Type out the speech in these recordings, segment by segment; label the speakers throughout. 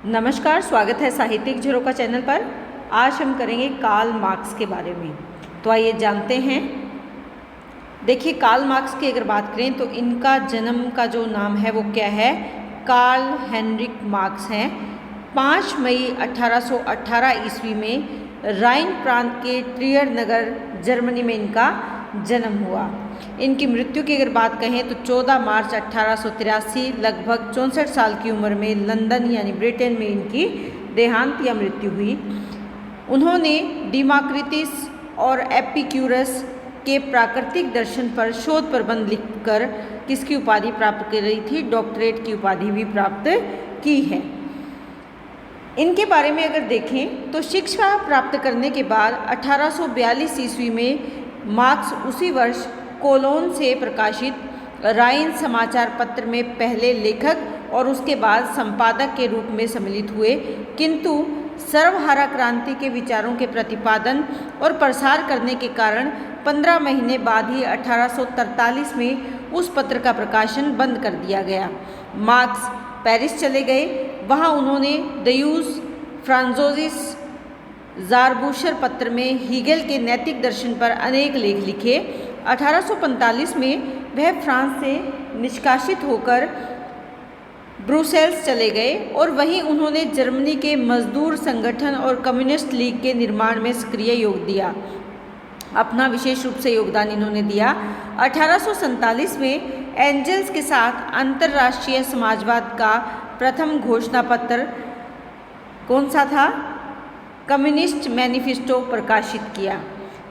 Speaker 1: नमस्कार, स्वागत है साहित्यिक झरोखा चैनल पर। आज हम करेंगे कार्ल मार्क्स के बारे में। तो आइए जानते हैं। देखिए, कार्ल मार्क्स की अगर बात करें तो इनका जन्म का जो नाम है वो क्या है, कार्ल हेनरिक मार्क्स हैं। 5 मई 1818 ईस्वी में राइन प्रांत के ट्रियर नगर जर्मनी में इनका जन्म हुआ। इनकी मृत्यु की अगर बात कहें तो 14 मार्च 1883 लगभग 64 साल की उम्र में लंदन यानी ब्रिटेन में इनकी देहांत या मृत्यु हुई। उन्होंने डिमोक्रिटस और एपिक्यूरस के प्राकृतिक दर्शन पर शोध प्रबंध लिखकर किसकी उपाधि प्राप्त कर रही थी, डॉक्टरेट की उपाधि भी प्राप्त की है। इनके बारे में अगर देखें तो शिक्षा प्राप्त करने के बाद 1842 ईस्वी में मार्क्स उसी वर्ष कोलोन से प्रकाशित राइन समाचार पत्र में पहले लेखक और उसके बाद संपादक के रूप में सम्मिलित हुए, किंतु सर्वहारा क्रांति के विचारों के प्रतिपादन और प्रसार करने के कारण 15 महीने बाद ही 1843 में उस पत्र का प्रकाशन बंद कर दिया गया। मार्क्स पेरिस चले गए। वहाँ उन्होंने दयूस फ्रांजोसिस ज़ारबुशर पत्र में हीगेल के नैतिक दर्शन पर अनेक लेख लिखे। 1845 में वह फ्रांस से निष्कासित होकर ब्रुसेल्स चले गए और वहीं उन्होंने जर्मनी के मजदूर संगठन और कम्युनिस्ट लीग के निर्माण में सक्रिय योग दिया। अपना विशेष रूप से योगदान इन्होंने दिया। 1847 में एंजल्स के साथ अंतर्राष्ट्रीय समाजवाद का प्रथम घोषणा पत्र कौन सा था, कम्युनिस्ट मैनिफेस्टो प्रकाशित किया।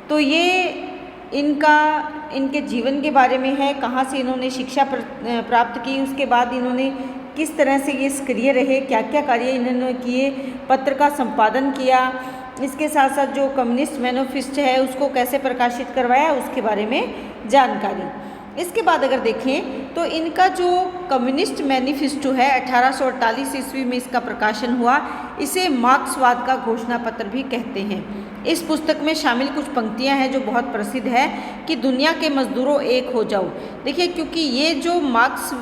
Speaker 1: तो ये इनके जीवन के बारे में है, कहाँ से इन्होंने शिक्षा प्राप्त की, उसके बाद इन्होंने किस तरह से ये सक्रिय रहे, क्या क्या कार्य इन्होंने किए, पत्र का संपादन किया, इसके साथ साथ जो कम्युनिस्ट मैनिफेस्टो है उसको कैसे प्रकाशित करवाया, उसके बारे में जानकारी। इसके बाद अगर देखें तो इनका जो कम्युनिस्ट मैनिफेस्टो है 1848 ईस्वी में इसका प्रकाशन हुआ। इसे मार्क्सवाद का घोषणा पत्र भी कहते हैं। इस पुस्तक में शामिल कुछ पंक्तियां हैं जो बहुत प्रसिद्ध है कि दुनिया के मजदूरों एक हो जाओ। देखिए, क्योंकि ये जो मार्क्स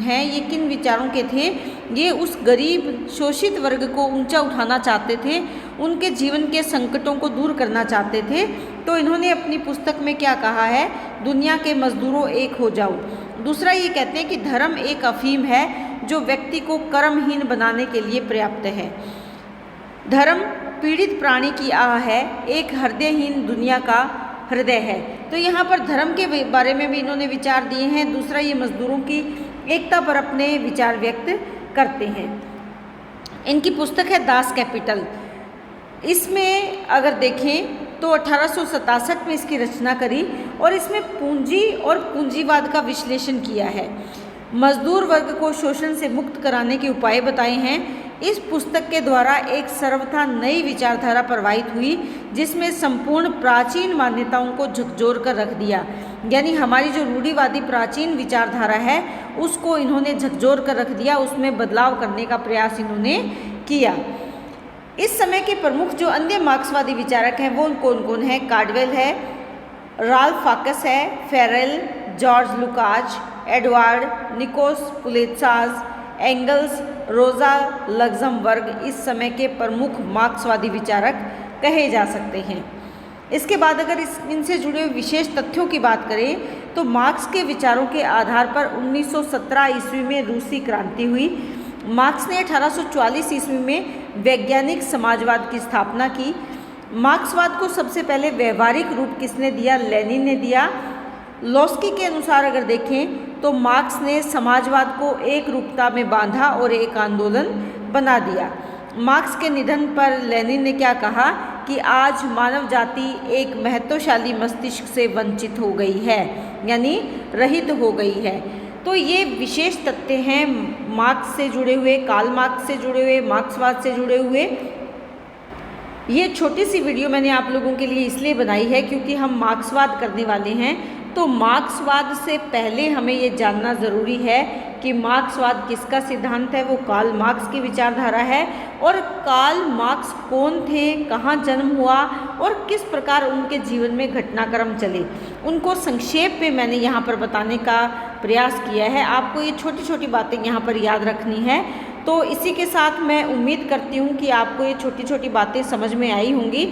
Speaker 1: हैं ये किन विचारों के थे, ये उस गरीब शोषित वर्ग को ऊंचा उठाना चाहते थे, उनके जीवन के संकटों को दूर करना चाहते थे। तो इन्होंने अपनी पुस्तक में क्या कहा है, दुनिया के मजदूरों एक हो जाओ। दूसरा ये कहते हैं कि धर्म एक अफीम है जो व्यक्ति को कर्महीन बनाने के लिए पर्याप्त है। धर्म पीड़ित प्राणी की आह है, एक हृदयहीन दुनिया का हृदय है। तो यहाँ पर धर्म के बारे में भी इन्होंने विचार दिए हैं। दूसरा, ये मजदूरों की एकता पर अपने विचार व्यक्त करते हैं। इनकी पुस्तक है दास कैपिटल। इसमें अगर देखें तो 1867 में इसकी रचना करी और इसमें पूंजी और पूंजीवाद का विश्लेषण किया है। मजदूर वर्ग को शोषण से मुक्त कराने के उपाय बताए हैं। इस पुस्तक के द्वारा एक सर्वथा नई विचारधारा प्रवाहित हुई जिसमें संपूर्ण प्राचीन मान्यताओं को झकझोर कर रख दिया। यानी हमारी जो रूढ़िवादी प्राचीन विचारधारा है उसको इन्होंने झकझोर कर रख दिया, उसमें बदलाव करने का प्रयास इन्होंने किया। इस समय के प्रमुख जो अन्य मार्क्सवादी विचारक हैं वो कौन कौन है, कार्डवेल है, राल्फ फाकस है, Farrell, George Lukacs, Edward Nicos Poulantzas, Engels, Rosa Luxemburg इस समय के प्रमुख मार्क्सवादी विचारक कहे जा सकते हैं। इसके बाद अगर इनसे जुड़े हुए विशेष तथ्यों की बात करें तो मार्क्स के विचारों के आधार पर 1917 ईस्वी में रूसी क्रांति हुई। मार्क्स ने 1844 ईस्वी में वैज्ञानिक समाजवाद की स्थापना की। मार्क्सवाद को सबसे पहले व्यवहारिक रूप किसने दिया, लेनिन ने दिया। लॉस्की के अनुसार अगर देखें तो मार्क्स ने समाजवाद को एक रूपता में बांधा और एक आंदोलन बना दिया। मार्क्स के निधन पर लेनिन ने क्या कहा कि आज मानव जाति एक महत्वशाली मस्तिष्क से वंचित हो गई है, यानी रहित हो गई है। तो ये विशेष तथ्य हैं मार्क्स से जुड़े हुए, कार्ल मार्क्स से जुड़े हुए, मार्क्सवाद से जुड़े हुए। ये छोटी सी वीडियो मैंने आप लोगों के लिए इसलिए बनाई है क्योंकि हम मार्क्सवाद करने वाले हैं। तो मार्क्सवाद से पहले हमें ये जानना ज़रूरी है कि मार्क्सवाद किसका सिद्धांत है, वो कार्ल मार्क्स की विचारधारा है। और कार्ल मार्क्स कौन थे, कहाँ जन्म हुआ और किस प्रकार उनके जीवन में घटनाक्रम चले, उनको संक्षेप में मैंने यहाँ पर बताने का प्रयास किया है। आपको ये छोटी छोटी बातें यहाँ पर याद रखनी है। तो इसी के साथ मैं उम्मीद करती हूँ कि आपको ये छोटी छोटी बातें समझ में आई होंगी।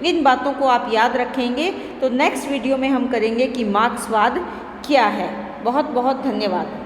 Speaker 1: इन बातों को आप याद रखेंगे। तो नेक्स्ट वीडियो में हम करेंगे कि मार्क्सवाद क्या है। बहुत बहुत धन्यवाद।